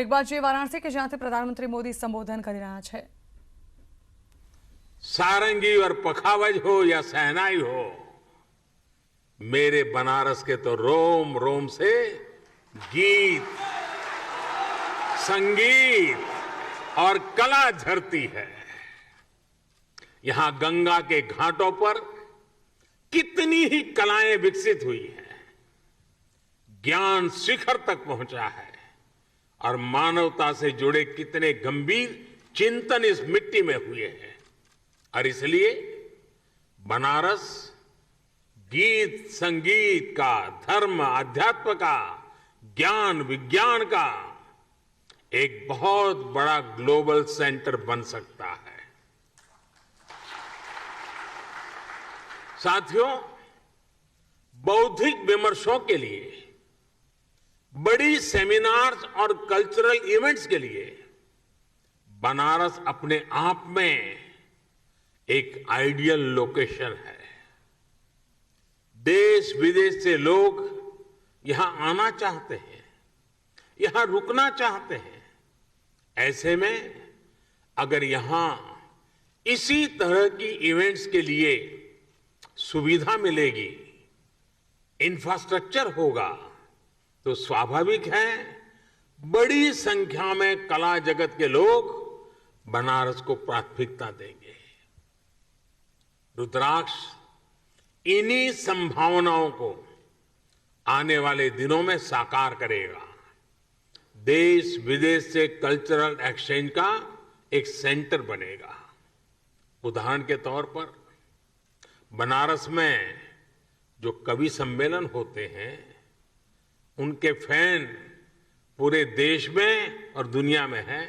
એક બાદ જે વારાણસી કે જ્યાંથી પ્રધાનમંત્રી મોદી સંબોધન કરી રહ્યા છે। सारंगी और पखावज हो या सहनाई हो, मेरे बनारस के तो रोम रोम से गीत, संगीत और कला झरती है। यहां गंगा के घाटों पर कितनी ही कलाएं विकसित हुई हैं, ज्ञान शिखर तक पहुंचा है और मानवता से जुड़े कितने गंभीर चिंतन इस मिट्टी में हुए हैं। और इसलिए बनारस गीत संगीत का, धर्म अध्यात्म का, ज्ञान विज्ञान का एक बहुत बड़ा ग्लोबल सेंटर बन सकता है। साथियों, बौद्धिक विमर्शों के लिए, बड़ी सेमिनार्स और कल्चरल इवेंट्स के लिए बनारस अपने आप में एक आइडियल लोकेशन है। देश विदेश से लोग यहां आना चाहते हैं, यहां रुकना चाहते हैं। ऐसे में अगर यहां इसी तरह की इवेंट्स के लिए सुविधा मिलेगी, इंफ्रास्ट्रक्चर होगा, तो स्वाभाविक है बड़ी संख्या में कला जगत के लोग बनारस को प्राथमिकता देंगे। रुद्राक्ष इन्हीं संभावनाओं को आने वाले दिनों में साकार करेगा। देश विदेश से कल्चरल एक्सचेंज का एक सेंटर बनेगा। उदाहरण के तौर पर बनारस में जो कवि सम्मेलन होते हैं, उनके फैन पूरे देश में और दुनिया में हैं।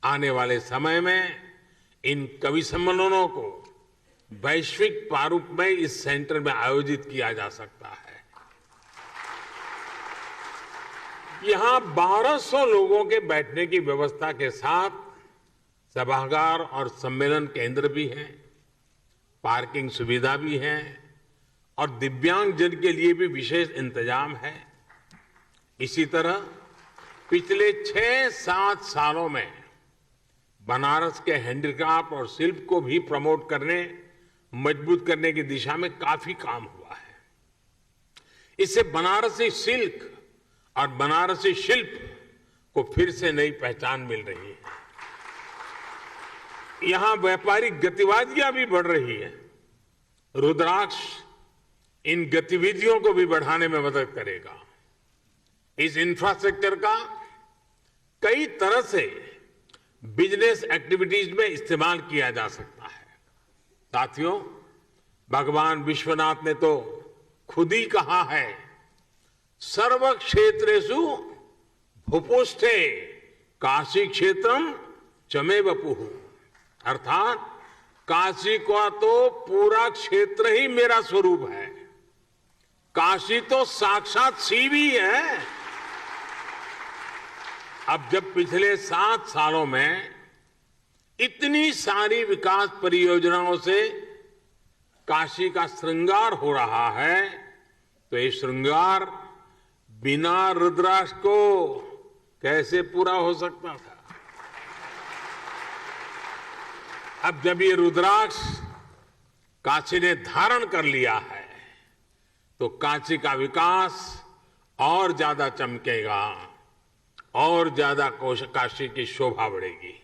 आने वाले समय में इन कवि सम्मेलनों को वैश्विक प्रारूप में इस सेंटर में आयोजित किया जा सकता है। यहां 1200 लोगों के बैठने की व्यवस्था के साथ सभागार और सम्मेलन केंद्र भी हैं, पार्किंग सुविधा भी है और दिव्यांगजन के लिए भी विशेष इंतजाम है। इसी तरह पिछले 6-7 सालों में बनारस के हैंडीक्राफ्ट और शिल्प को भी प्रमोट करने, मजबूत करने की दिशा में काफी काम हुआ है। इससे बनारसी सिल्क और बनारसी शिल्प को फिर से नई पहचान मिल रही है। यहां व्यापारिक गतिविधियां भी बढ़ रही है। रुद्राक्ष इन गतिविधियों को भी बढ़ाने में मदद करेगा। इस इंफ्रास्ट्रक्चर का कई तरह से बिजनेस एक्टिविटीज में इस्तेमाल किया जा सकता है। साथियों, भगवान विश्वनाथ ने तो खुद ही कहा है, सर्व क्षेत्रेषु भूपुष्ठे काशी क्षेत्रम चमे वपुः। अर्थात काशी का तो पूरा क्षेत्र ही मेरा स्वरूप है। काशी तो साक्षात शिव ही है। अब जब पिछले 7 सालों में इतनी सारी विकास परियोजनाओं से काशी का श्रृंगार हो रहा है, तो ये श्रृंगार बिना रुद्राक्ष को कैसे पूरा हो सकता था। अब जब ये रुद्राक्ष काशी ने धारण कर लिया है, तो काशी का विकास और ज्यादा चमकेगा और ज्यादा काशी की शोभा बढ़ेगी।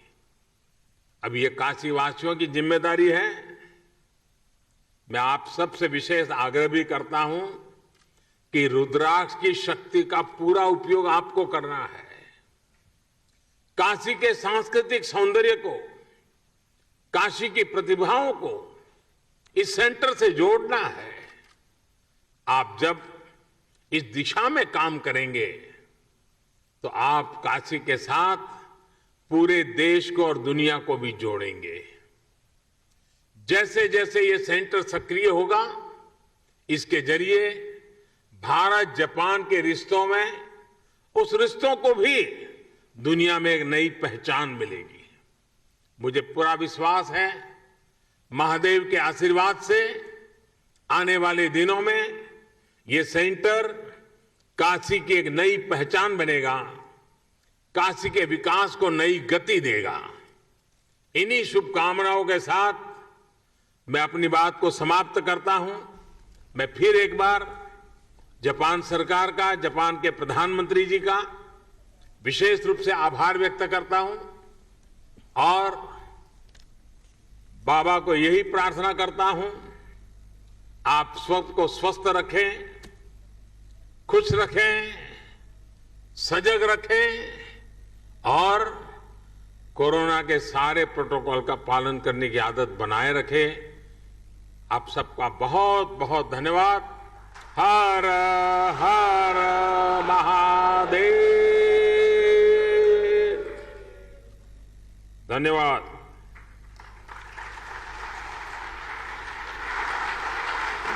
अब ये काशी वासियों की जिम्मेदारी है। मैं आप सबसे विशेष आग्रह भी करता हूं कि रुद्राक्ष की शक्ति का पूरा उपयोग आपको करना है। काशी के सांस्कृतिक सौंदर्य को, काशी की प्रतिभाओं को इस सेंटर से जोड़ना है। आप जब इस दिशा में काम करेंगे, तो आप काशी के साथ पूरे देश को और दुनिया को भी जोड़ेंगे। जैसे जैसे ये सेंटर सक्रिय होगा, इसके जरिए भारत जापान के रिश्तों में, उस रिश्तों को भी दुनिया में एक नई पहचान मिलेगी। मुझे पूरा विश्वास है, महादेव के आशीर्वाद से आने वाले दिनों में ये सेंटर काशी की एक नई पहचान बनेगा। काशी के विकास को नई गति देगा। इन्हीं शुभकामनाओं के साथ मैं अपनी बात को समाप्त करता हूं। मैं फिर एक बार जापान सरकार का, जापान के प्रधानमंत्री जी का विशेष रूप से आभार व्यक्त करता हूं और बाबा को यही प्रार्थना करता हूं, आप को स्वस्थ रखें, खुश रखें, सजग रखें और कोरोना के सारे प्रोटोकॉल का पालन करने की आदत बनाए रखें। आप सबका बहुत बहुत धन्यवाद। हर हर महादेव। धन्यवाद।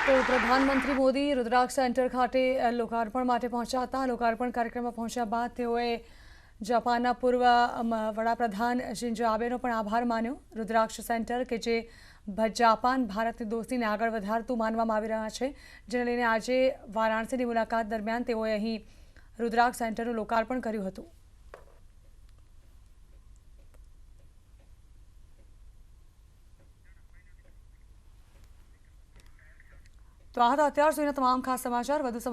તો પ્રધાનમંત્રી મોદી રુદ્રાક્ષ સેન્ટર ખાતે લોકાર્પણ માટે પહોંચ્યા હતા. લોકાર્પણ કાર્યક્રમમાં પહોંચ્યા બાદ તેઓએ જાપાનના પૂર્વ વડાપ્રધાન શિન્ઝો આબેનો પણ આભાર માન્યો. રુદ્રાક્ષ સેન્ટર કે જે જાપાન ભારતની દોસ્તીને આગળ વધારતું માનવામાં આવી રહ્યા છે, જેને લઈને આજે વારાણસીની મુલાકાત દરમિયાન તેઓએ અહીં રુદ્રાક્ષ સેન્ટરનું લોકાર્પણ કર્યું હતું. તો આ હતા અત્યાર સુધીના તમામ ખાસ સમાચાર. વધુ